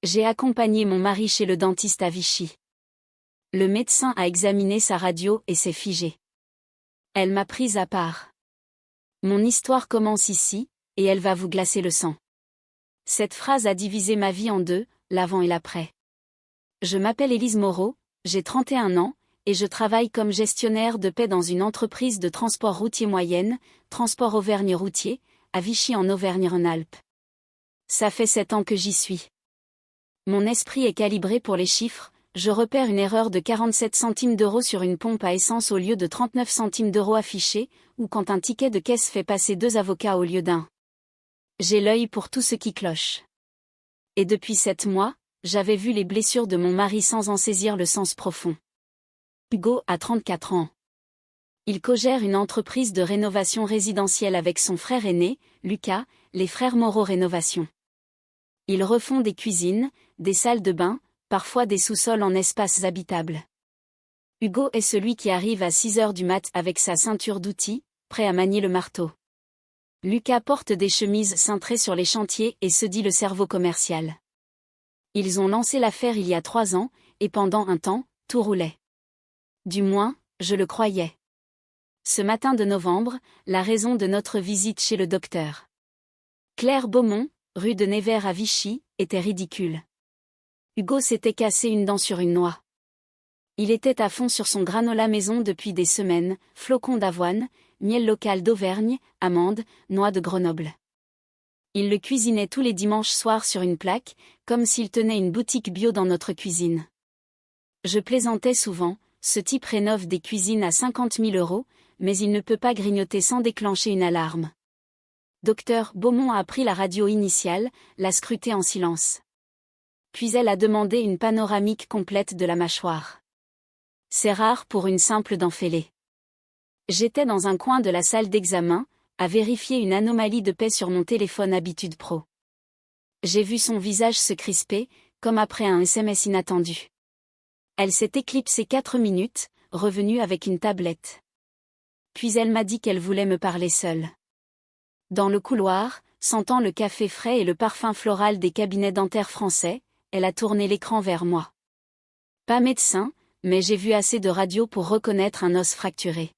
J'ai accompagné mon mari chez le dentiste à Vichy. Le médecin a examiné sa radio et s'est figé. Elle m'a prise à part. Mon histoire commence ici, et elle va vous glacer le sang. Cette phrase a divisé ma vie en deux, l'avant et l'après. Je m'appelle Élise Moreau, j'ai 31 ans, et je travaille comme gestionnaire de paie dans une entreprise de transport routier moyenne, Transport Auvergne Routier, à Vichy en Auvergne-Rhône-Alpes. Ça fait 7 ans que j'y suis. Mon esprit est calibré pour les chiffres, je repère une erreur de 47 centimes d'euros sur une pompe à essence au lieu de 39 centimes d'euros affichés, ou quand un ticket de caisse fait passer 2 avocats au lieu d'un. J'ai l'œil pour tout ce qui cloche. Et depuis 7 mois, j'avais vu les blessures de mon mari sans en saisir le sens profond. Hugo a 34 ans. Il co-gère une entreprise de rénovation résidentielle avec son frère aîné, Lucas, les frères Moreau Rénovation. Ils refont des cuisines, des salles de bain, parfois des sous-sols en espaces habitables. Hugo est celui qui arrive à 6 heures du mat avec sa ceinture d'outils, prêt à manier le marteau. Lucas porte des chemises cintrées sur les chantiers et se dit le cerveau commercial. Ils ont lancé l'affaire il y a 3 ans, et pendant un temps, tout roulait. Du moins, je le croyais. Ce matin de novembre, la raison de notre visite chez le docteur Claire Beaumont, rue de Nevers à Vichy, était ridicule. Hugo s'était cassé une dent sur une noix. Il était à fond sur son granola maison depuis des semaines, flocons d'avoine, miel local d'Auvergne, amandes, noix de Grenoble. Il le cuisinait tous les dimanches soirs sur une plaque, comme s'il tenait une boutique bio dans notre cuisine. Je plaisantais souvent, ce type rénove des cuisines à 50 000 euros, mais il ne peut pas grignoter sans déclencher une alarme. Docteur Beaumont a pris la radio initiale, l'a scrutée en silence. Puis elle a demandé une panoramique complète de la mâchoire. C'est rare pour une simple dent fêlée. J'étais dans un coin de la salle d'examen, à vérifier une anomalie de paix sur mon téléphone Habitude Pro. J'ai vu son visage se crisper, comme après un SMS inattendu. Elle s'est éclipsée 4 minutes, revenue avec une tablette. Puis elle m'a dit qu'elle voulait me parler seule. Dans le couloir, sentant le café frais et le parfum floral des cabinets dentaires français, elle a tourné l'écran vers moi. Pas médecin, mais j'ai vu assez de radio pour reconnaître un os fracturé.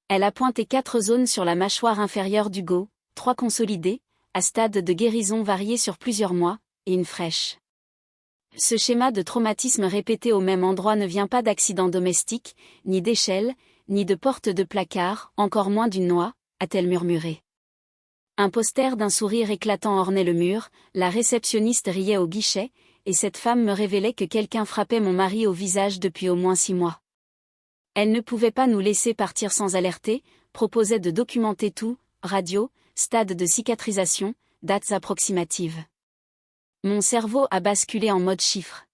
Elle a pointé 4 zones sur la mâchoire inférieure d'Hugo, 3 consolidées, à stade de guérison varié sur plusieurs mois, et une fraîche. Ce schéma de traumatisme répété au même endroit ne vient pas d'accident domestique, ni d'échelle, ni de porte de placard, encore moins d'une noix, a-t-elle murmuré. Un poster d'un sourire éclatant ornait le mur, la réceptionniste riait au guichet, et cette femme me révélait que quelqu'un frappait mon mari au visage depuis au moins 6 mois. Elle ne pouvait pas nous laisser partir sans alerter, proposait de documenter tout, radio, stade de cicatrisation, dates approximatives. Mon cerveau a basculé en mode chiffre.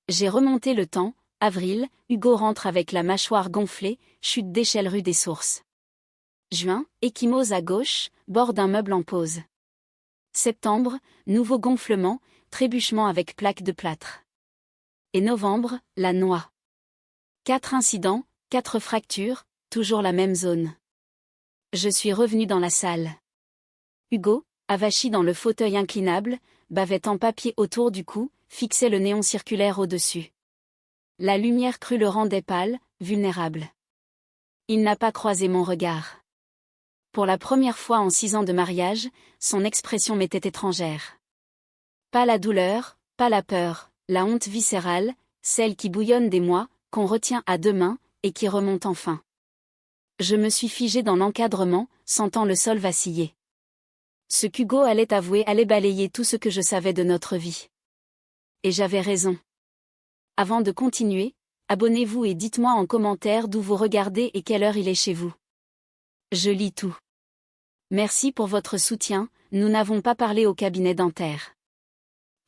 J'ai remonté le temps, avril, Hugo rentre avec la mâchoire gonflée, chute d'échelle rue des Sources. Juin, échymose à gauche, bord d'un meuble en pause. Septembre, nouveau gonflement, trébuchement avec plaque de plâtre. Et novembre, la noix. 4 incidents, 4 fractures, toujours la même zone. Je suis revenu dans la salle. Hugo, avachi dans le fauteuil inclinable, bavette en papier autour du cou, fixait le néon circulaire au-dessus. La lumière crue le rendait pâle, vulnérable. Il n'a pas croisé mon regard. Pour la première fois en 6 ans de mariage, son expression m'était étrangère. Pas la douleur, pas la peur, la honte viscérale, celle qui bouillonne des mois, qu'on retient à 2 mains, et qui remonte enfin. Je me suis figé dans l'encadrement, sentant le sol vaciller. Ce qu'Hugo allait avouer allait balayer tout ce que je savais de notre vie. Et j'avais raison. Avant de continuer, abonnez-vous et dites-moi en commentaire d'où vous regardez et quelle heure il est chez vous. Je lis tout. Merci pour votre soutien, nous n'avons pas parlé au cabinet dentaire.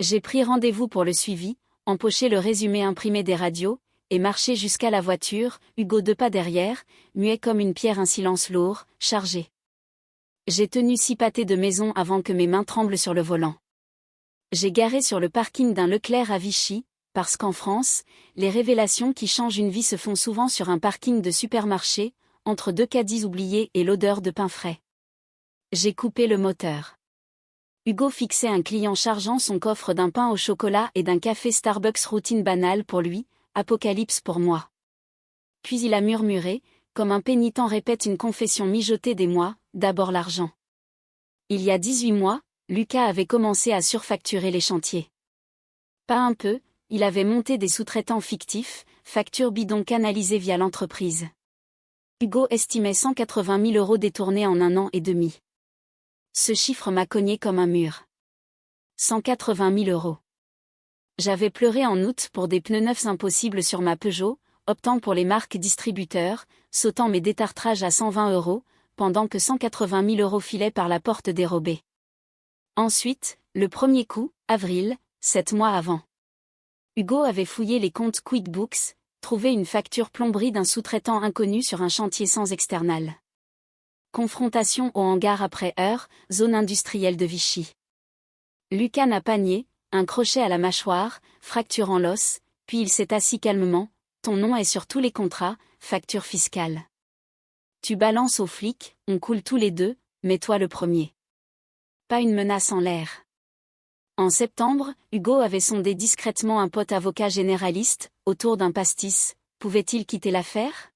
J'ai pris rendez-vous pour le suivi, empoché le résumé imprimé des radios, et marché jusqu'à la voiture, Hugo 2 pas derrière, muet comme une pierre, un silence lourd, chargé. J'ai tenu 6 pâtés de maison avant que mes mains tremblent sur le volant. J'ai garé sur le parking d'un Leclerc à Vichy, parce qu'en France, les révélations qui changent une vie se font souvent sur un parking de supermarché, entre 2 caddies oubliés et l'odeur de pain frais. J'ai coupé le moteur. Hugo fixait un client chargeant son coffre d'un pain au chocolat et d'un café Starbucks, routine banale pour lui, apocalypse pour moi. Puis il a murmuré, comme un pénitent répète une confession mijotée des mois, d'abord l'argent. Il y a 18 mois, Lucas avait commencé à surfacturer les chantiers. Pas un peu, il avait monté des sous-traitants fictifs, factures bidons canalisées via l'entreprise. Hugo estimait 180 000 € détournés en 1 an et demi. Ce chiffre m'a cogné comme un mur. 180 000 €. J'avais pleuré en août pour des pneus neufs impossibles sur ma Peugeot, optant pour les marques distributeurs, sautant mes détartrages à 120 €, pendant que 180 000 € filaient par la porte dérobée. Ensuite, le premier coup, avril, 7 mois avant. Hugo avait fouillé les comptes QuickBooks, trouvé une facture plomberie d'un sous-traitant inconnu sur un chantier sans external. Confrontation au hangar après heure, zone industrielle de Vichy. Lucas n'a pas nié, un crochet à la mâchoire, fracturant l'os, puis il s'est assis calmement, ton nom est sur tous les contrats, facture fiscale. Tu balances aux flics, on coule tous les deux, mais toi le premier. Pas une menace en l'air. En septembre, Hugo avait sondé discrètement un pote avocat généraliste, autour d'un pastis, pouvait-il quitter l'affaire?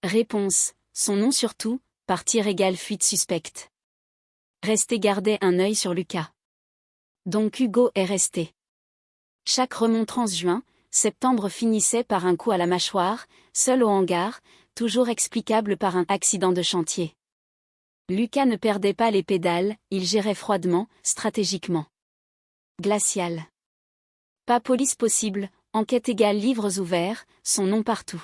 Réponse, son nom surtout, partir égale fuite suspecte. Rester garder un œil sur Lucas. Donc Hugo est resté. Chaque remontrance juin-septembre finissait par un coup à la mâchoire, seul au hangar, toujours explicable par un accident de chantier. Lucas ne perdait pas les pédales, il gérait froidement, stratégiquement. Glacial. Pas police possible, enquête égale livres ouverts, son nom partout.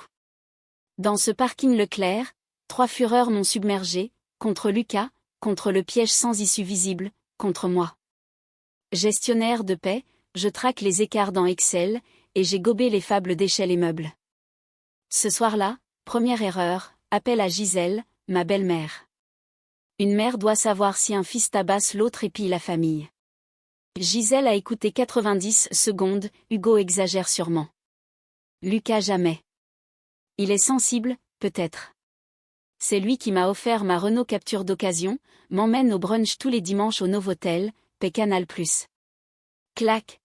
Dans ce parking Leclerc, 3 fureurs m'ont submergé, contre Lucas, contre le piège sans issue visible, contre moi. Gestionnaire de paix, je traque les écarts dans Excel, et j'ai gobé les fables d'échelle et meubles. Ce soir-là, première erreur, appel à Gisèle, ma belle-mère. Une mère doit savoir si un fils tabasse l'autre et pille la famille. Gisèle a écouté 90 secondes, Hugo exagère sûrement. Lucas jamais. Il est sensible, peut-être. C'est lui qui m'a offert ma Renault Capture d'occasion, m'emmène au brunch tous les dimanches au Novotel, paie Canal+. Clac.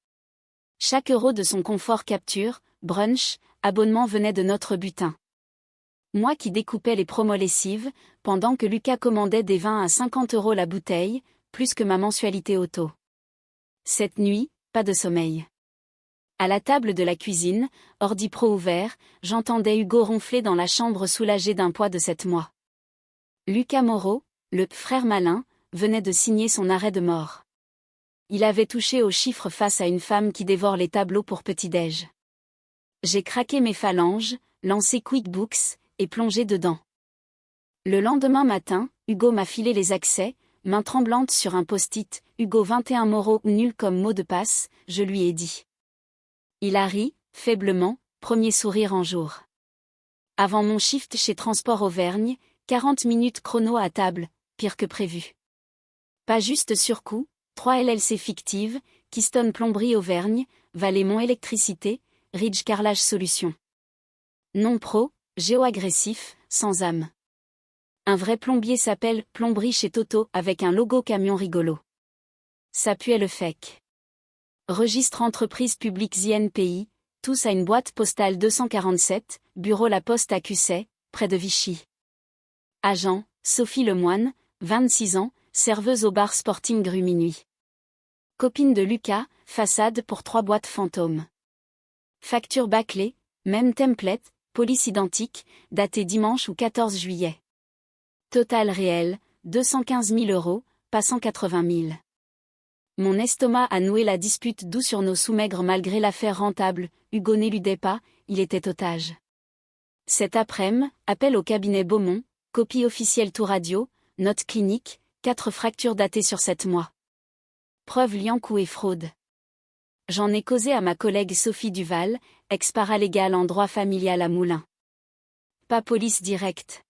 Chaque euro de son confort Capture, brunch, abonnement venait de notre butin. Moi qui découpais les promos lessives, pendant que Lucas commandait des vins à 50 € la bouteille, plus que ma mensualité auto. Cette nuit, pas de sommeil. À la table de la cuisine, ordi pro ouvert, j'entendais Hugo ronfler dans la chambre soulagé d'un poids de 7 mois. Lucas Moreau, le frère malin, venait de signer son arrêt de mort. Il avait touché aux chiffres face à une femme qui dévore les tableaux pour petit-déj. J'ai craqué mes phalanges, lancé QuickBooks, et plongé dedans. Le lendemain matin, Hugo m'a filé les accès, main tremblante sur un post-it, Hugo 21 Moreau nul comme mot de passe, je lui ai dit. Il a ri, faiblement, premier sourire en jour. Avant mon shift chez Transport Auvergne, 40 minutes chrono à table, pire que prévu. Pas juste surcoût, 3 LLC fictives, Keystone Plomberie Auvergne, Valémont Électricité, Ridge Carrelage Solutions. Non pro, géo-agressif, sans âme. Un vrai plombier s'appelle Plomberie chez Toto avec un logo camion rigolo. Ça puait le fake. Registre entreprise publique ZNPI, tous à une boîte postale 247, bureau La Poste à Cusset, près de Vichy. Agent, Sophie Lemoine, 26 ans, serveuse au bar Sporting rue Minuit. Copine de Lucas, façade pour 3 boîtes fantômes. Facture bâclée, même template, police identique, datée dimanche ou 14 juillet. Total réel, 215 000 €, pas 180 000. Mon estomac a noué la dispute d'où sur nos sous-maigres malgré l'affaire rentable, Hugo n'éludait pas, il était otage. Cet après-midi, appel au cabinet Beaumont, copie officielle tout radio, note clinique, 4 fractures datées sur 7 mois. Preuve lien coût et fraude. J'en ai causé à ma collègue Sophie Duval, ex-paralégale en droit familial à Moulins. Pas police directe.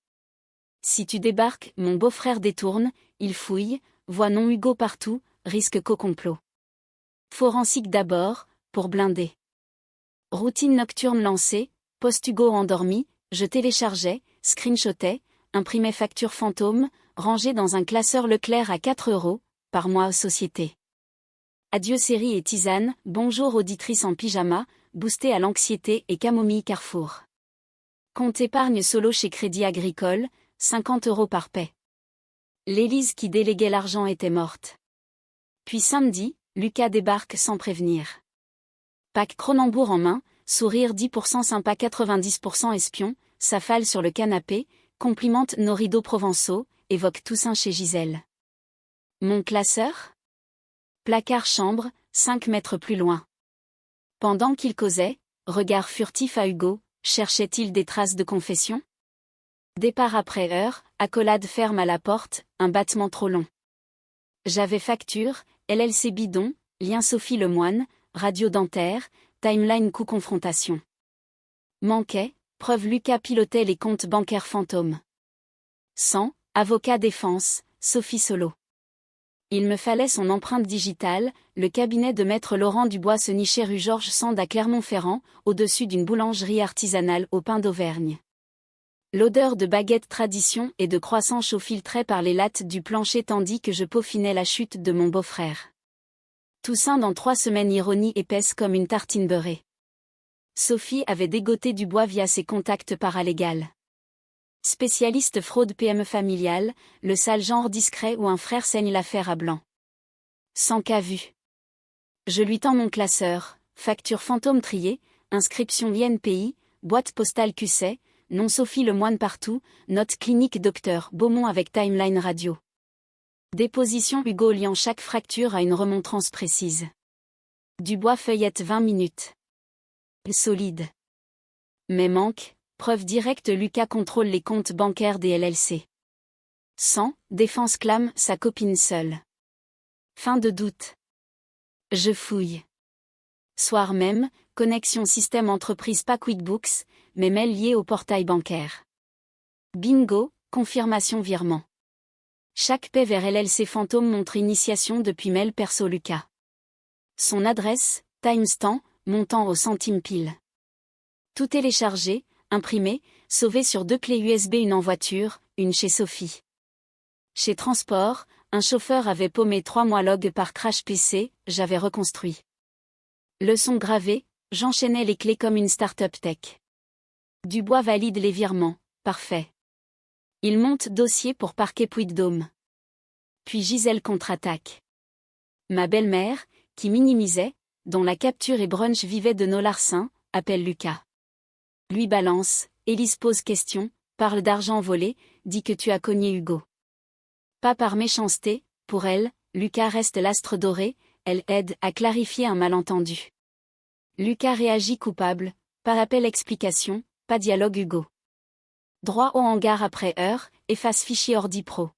Si tu débarques, mon beau-frère détourne, il fouille, voit non Hugo partout, risque co-complot. Forensique d'abord, pour blinder. Routine nocturne lancée, post-Hugo endormi, je téléchargeais, screenshotais, imprimais facture fantôme, rangée dans un classeur Leclerc à 4 €, par mois aux sociétés. Adieu série et tisane, bonjour auditrice en pyjama, boosté à l'anxiété et camomille Carrefour. Compte épargne solo chez Crédit Agricole, 50 € par paie. L'Élise qui déléguait l'argent était morte. Puis samedi, Lucas débarque sans prévenir. Pack Cronenbourg en main, sourire 10% sympa 90% espion, s'affale sur le canapé, complimente nos rideaux provençaux, évoque Toussaint chez Gisèle. Mon classeur ? Placard chambre, 5 mètres plus loin. Pendant qu'il causait, regard furtif à Hugo, cherchait-il des traces de confession ? Départ après heure, accolade ferme à la porte, un battement trop long. J'avais facture, LLC bidon, lien Sophie Lemoine, radio dentaire, timeline coup confrontation. Manquait, preuve Lucas pilotait les comptes bancaires fantômes. 100, avocat défense, Sophie Solo. Il me fallait son empreinte digitale, le cabinet de maître Laurent Dubois se nichait rue Georges Sand à Clermont-Ferrand, au-dessus d'une boulangerie artisanale au pain d'Auvergne. L'odeur de baguette tradition et de croissant chaud filtrait par les lattes du plancher tandis que je peaufinais la chute de mon beau-frère. Toussaint dans 3 semaines ironie épaisse comme une tartine beurrée. Sophie avait dégoté Dubois via ses contacts paralégales. Spécialiste fraude PME familiale, le sale genre discret où un frère saigne l'affaire à blanc. Sans cas vu. Je lui tends mon classeur, facture fantôme triée, inscription INPI, boîte postale QC, nom Sophie Lemoine partout, note clinique docteur Beaumont avec timeline radio. Déposition Hugo liant chaque fracture à une remontrance précise. Dubois feuillette 20 minutes. Solide. Mais manque, preuve directe Lucas contrôle les comptes bancaires des LLC. 100, défense clame sa copine seule. Fin de doute. Je fouille. Soir même, connexion système entreprise pas QuickBooks, mais mail lié au portail bancaire. Bingo, confirmation virement. Chaque paie vers LLC fantôme montre initiation depuis mail perso Lucas. Son adresse, timestamp, montant au centime pile. Tout téléchargé, imprimé, sauvé sur 2 clés USB, une en voiture, une chez Sophie. Chez Transport, un chauffeur avait paumé 3 mois log par crash PC, j'avais reconstruit. Leçon gravée, j'enchaînais les clés comme une start-up tech. Dubois valide les virements, parfait. Il monte dossier pour parquet Puy-de-Dôme. Puis Gisèle contre-attaque. Ma belle-mère, qui minimisait, dont la capture et brunch vivaient de nos larcins, appelle Lucas. Lui balance, Élise pose question, parle d'argent volé, dit que tu as cogné Hugo. Pas par méchanceté, pour elle, Lucas reste l'astre doré, elle aide à clarifier un malentendu. Lucas réagit coupable, pas appel explication, pas dialogue Hugo. Droit au hangar après heure, efface fichier ordi pro.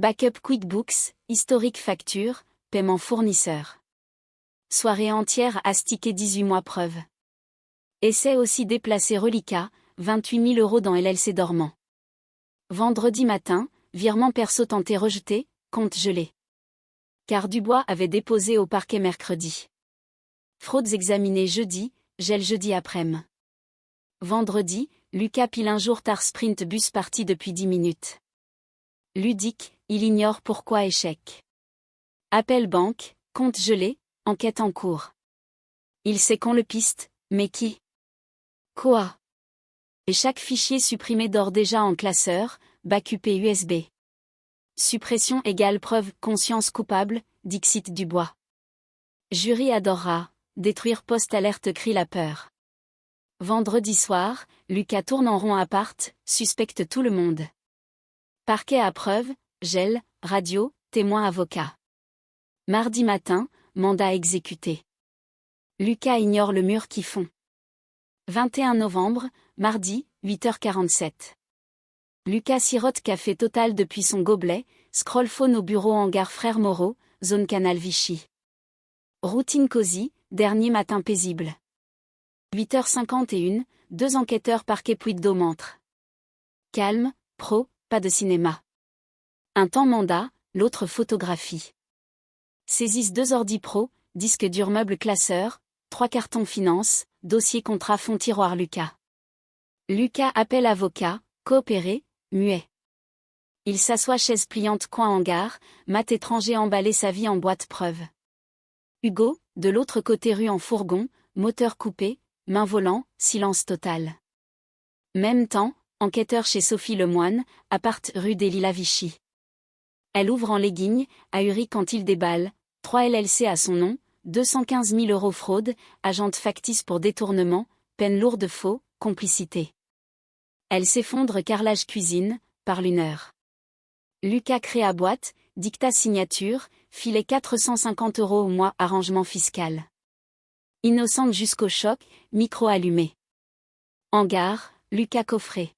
Backup QuickBooks, historique facture, paiement fournisseur. Soirée entière astiquée 18 mois preuve. Essaie aussi déplacer reliquat, 28 000 € dans LLC dormant. Vendredi matin, virement perso tenté rejeté, compte gelé. Car Dubois avait déposé au parquet mercredi. Fraudes examinées jeudi, gel jeudi après-midi. Vendredi, Lucas pile un jour tard sprint bus parti depuis 10 minutes. Ludique, il ignore pourquoi échec. Appel banque, compte gelé, enquête en cours. Il sait qu'on le piste, mais qui ? Quoi ? Et chaque fichier supprimé dort déjà en classeur, backup USB. Suppression égale preuve, conscience coupable, dixit Dubois. Jury adorera, détruire post-alerte crie la peur. Vendredi soir, Lucas tourne en rond appart, suspecte tout le monde. Parquet à preuve, gel, radio, témoin avocat. Mardi matin, mandat exécuté. Lucas ignore le mur qui fond. 21 novembre, mardi, 8h47. Lucas sirote café Total depuis son gobelet, scroll phone au bureau hangar Frères Moreau, zone Canal Vichy. Routine cosy, dernier matin paisible. 8h51, 2 enquêteurs parquet Puy-de-Dôme entrent. Calme, pro, pas de cinéma. Un temps mandat, l'autre photographie. Saisissent 2 ordi pro, disque dur meuble classeur, 3 cartons finance, dossier contrat fond tiroir Lucas. Lucas appelle avocat, coopérer, muet. Il s'assoit chaise pliante coin hangar, mat étranger emballé sa vie en boîte preuve. Hugo, de l'autre côté rue en fourgon, moteur coupé, main volant, silence total. Même temps, enquêteur chez Sophie Lemoine, appart rue des Lilas Vichy. Elle ouvre en legging, ahuri quand il déballe, 3 LLC à son nom, 215 000 € fraude, agente factice pour détournement, peine lourde faux, complicité. Elle s'effondre carrelage cuisine, parle 1 heure. Lucas crée à boîte, dictat signature, filet 450 € au mois, arrangement fiscal. Innocente jusqu'au choc, micro allumé. Hangar, Lucas coffret.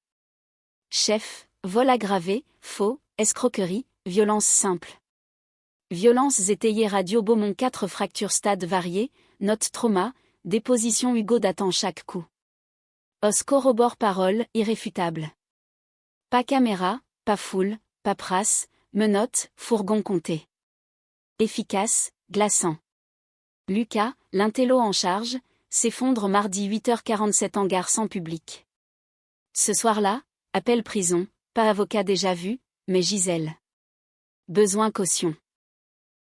Chef, vol aggravé, faux, escroquerie, violence simple. Violences étayées radio Beaumont 4 fractures stade variés, note trauma, déposition Hugo datant chaque coup. Os corrobore parole, irréfutable. Pas caméra, pas foule, paperasse, menottes, fourgon compté. Efficace, glaçant. Lucas, l'intello en charge, s'effondre mardi 8h47 hangar sans public. Ce soir-là, appel prison, pas avocat déjà vu, mais Gisèle. Besoin caution.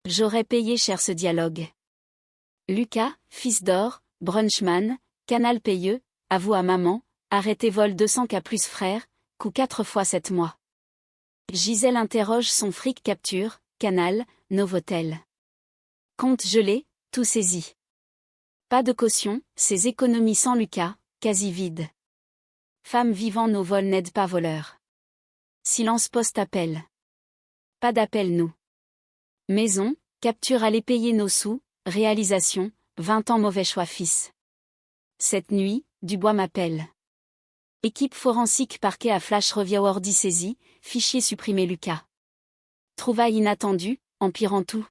J'aurais payé cher ce dialogue. Lucas, fils d'or, brunchman, canal payeux, avoue à maman, arrêté vol 200K plus frère, coût 4 fois 7 mois. Gisèle interroge son fric capture, canal, Novotel. Compte gelé, tout saisi. Pas de caution, ses économies sans Lucas, quasi vides. Femme vivant nos vols n'aide pas voleur. Silence post-appel. Pas d'appel nous. Maison, capture allez payer nos sous, réalisation, 20 ans mauvais choix fils. Cette nuit, Dubois m'appelle. Équipe forensique parquet à flash revient ordi saisi, fichier supprimé Lucas. Trouvaille inattendue, empirant tout.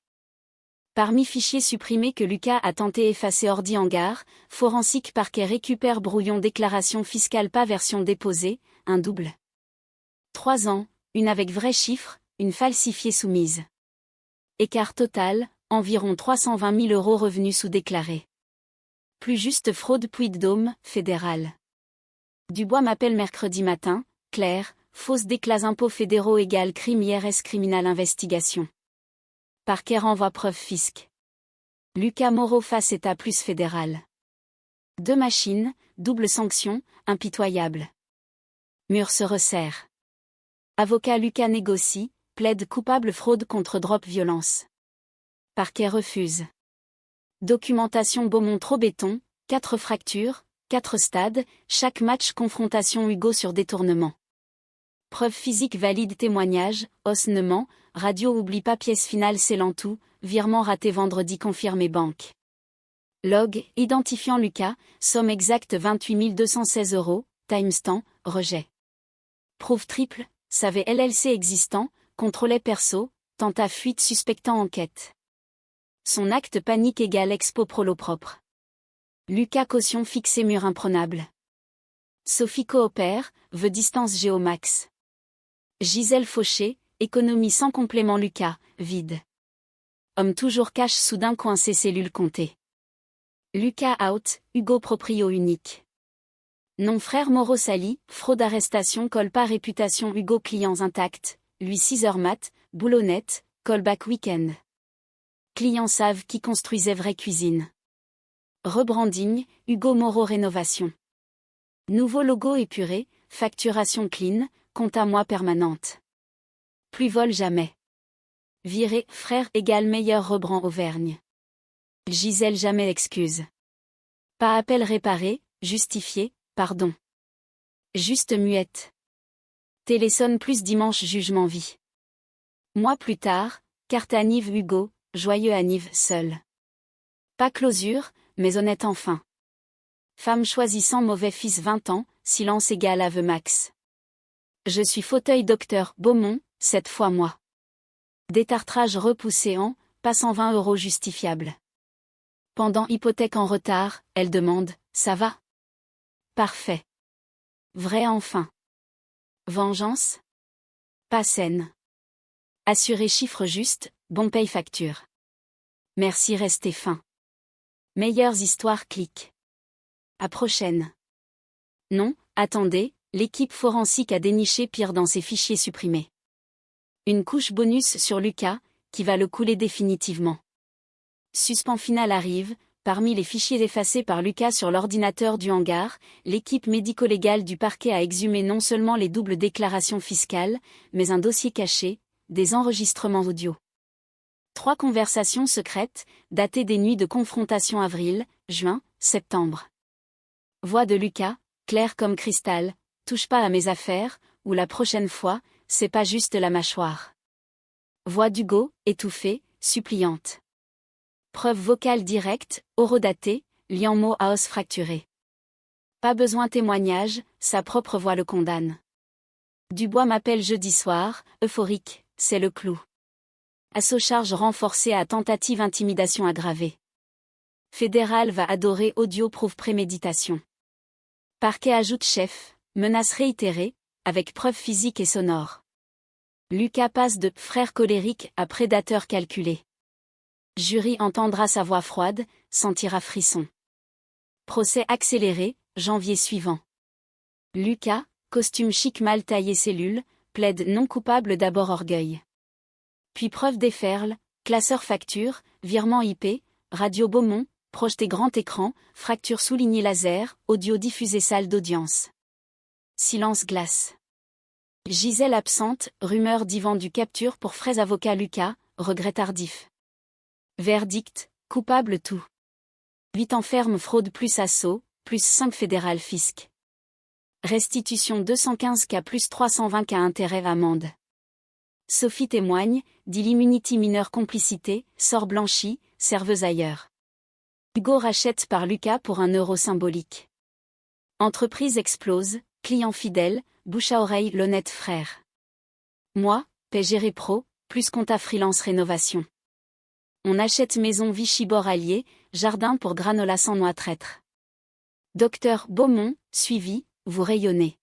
Parmi fichiers supprimés que Lucas a tenté effacer ordi hangar, forensique parquet récupère brouillon déclaration fiscale pas version déposée, un double. 3 ans, une avec vrai chiffre, une falsifiée soumise. Écart total, environ 320 000 € revenus sous-déclarés. Plus juste fraude Puy-de-Dôme, fédérale. Dubois m'appelle mercredi matin, Claire, fausse déclase impôts fédéraux égale crime IRS criminal investigation. Parquet renvoie preuve fisc. Lucas Moreau face état plus fédéral. 2 machines, double sanction, impitoyable. Mur se resserre. Avocat Lucas négocie, plaide coupable fraude contre drop violence. Parquet refuse. Documentation Beaumont trop béton, 4 fractures, 4 stades, chaque match confrontation Hugo sur détournement. Preuve physique valide témoignage, osnement, radio oublie pas pièce finale scellant tout, virement raté vendredi confirmé banque. Log, identifiant Lucas, somme exacte 28 216 €, timestamp, rejet. Prouve triple, savait LLC existant, contrôlait perso, tenta fuite suspectant enquête. Son acte panique égale expo prolo propre. Lucas caution fixé mur imprenable. Sophie coopère, veut distance géomax. Gisèle Fauché, économie sans complément Lucas, vide. Homme toujours cache soudain coincé cellule comptée. Lucas out, Hugo proprio unique. Non frère Moreau sali, fraude arrestation colle pas réputation Hugo clients intacts, lui 6h mat, boulonnette, callback week-end. Clients savent qui construisait vraie cuisine. Rebranding, Hugo Moreau rénovation. Nouveau logo épuré, facturation clean, compte à moi permanente. Plus vol jamais. Viré, frère égale meilleur rebrand Auvergne. Gisèle jamais excuse. Pas appel réparé, justifié, pardon. Juste muette. Téléphone plus dimanche jugement vie. Mois plus tard, carte anniv Hugo, joyeux anniv seul. Pas closure, mais honnête enfin. Femme choisissant mauvais fils 20 ans, silence égal aveu max. Je suis fauteuil docteur Beaumont, cette fois moi. Détartrage repoussé en, pas 120 € justifiable. Pendant hypothèque en retard, elle demande, ça va? Parfait. Vrai enfin. Vengeance? Pas saine. Assuré chiffre juste, bon paye facture. Merci restez fin. Meilleures histoires clique. À prochaine. Non, attendez, l'équipe forensique a déniché pire dans ses fichiers supprimés. Une couche bonus sur Lucas, qui va le couler définitivement. Suspens final arrive, parmi les fichiers effacés par Lucas sur l'ordinateur du hangar, l'équipe médico-légale du parquet a exhumé non seulement les doubles déclarations fiscales, mais un dossier caché, des enregistrements audio. 3 conversations secrètes, datées des nuits de confrontation avril, juin, septembre. Voix de Lucas, claire comme cristal, touche pas à mes affaires, ou la prochaine fois, c'est pas juste la mâchoire. Voix d'Hugo, étouffée, suppliante. Preuve vocale directe, horodatée, liant mot à os fracturé. Pas besoin témoignage, sa propre voix le condamne. Dubois m'appelle jeudi soir, euphorique, c'est le clou. Assaut charge renforcée à tentative intimidation aggravée. Fédéral va adorer audio prouve préméditation. Parquet ajoute chef, menace réitérée, avec preuve physique et sonore. Lucas passe de frère colérique à prédateur calculé. Jury entendra sa voix froide, sentira frisson. Procès accéléré, janvier suivant. Lucas, costume chic mal taillé cellule, plaide non coupable d'abord orgueil. Puis preuve déferle, classeur facture, virement IP, radio Beaumont, projeté grand écran, fracture soulignée laser, audio diffusé salle d'audience. Silence glace. Gisèle absente, rumeur divan du capture pour frais avocat Lucas, regret tardif. Verdict, coupable tout. 8 ans ferme fraude plus assaut, plus 5 fédéral fisc. Restitution 215 cas plus 320 cas intérêt amende. Sophie témoigne, dit l'immunity mineure complicité, sort blanchi, serveuse ailleurs. Hugo rachète par Lucas pour €1 symbolique. Entreprise explose, client fidèle, bouche à oreille l'honnête frère. Moi, PGR Pro, plus compta freelance rénovation. On achète maison Vichy bord allié, jardin pour granola sans noix traître. Docteur Beaumont, suivi, vous rayonnez.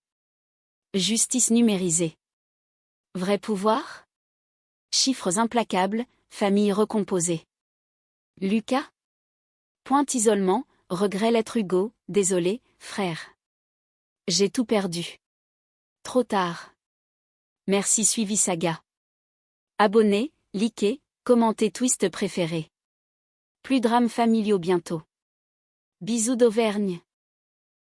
Justice numérisée. Vrai pouvoir? Chiffres implacables, famille recomposée. Lucas? Point isolement, regret l'être Hugo, désolé, frère. J'ai tout perdu. Trop tard. Merci suivi saga. Abonnez, likez, commentez twist préféré. Plus drames familiaux bientôt. Bisous d'Auvergne.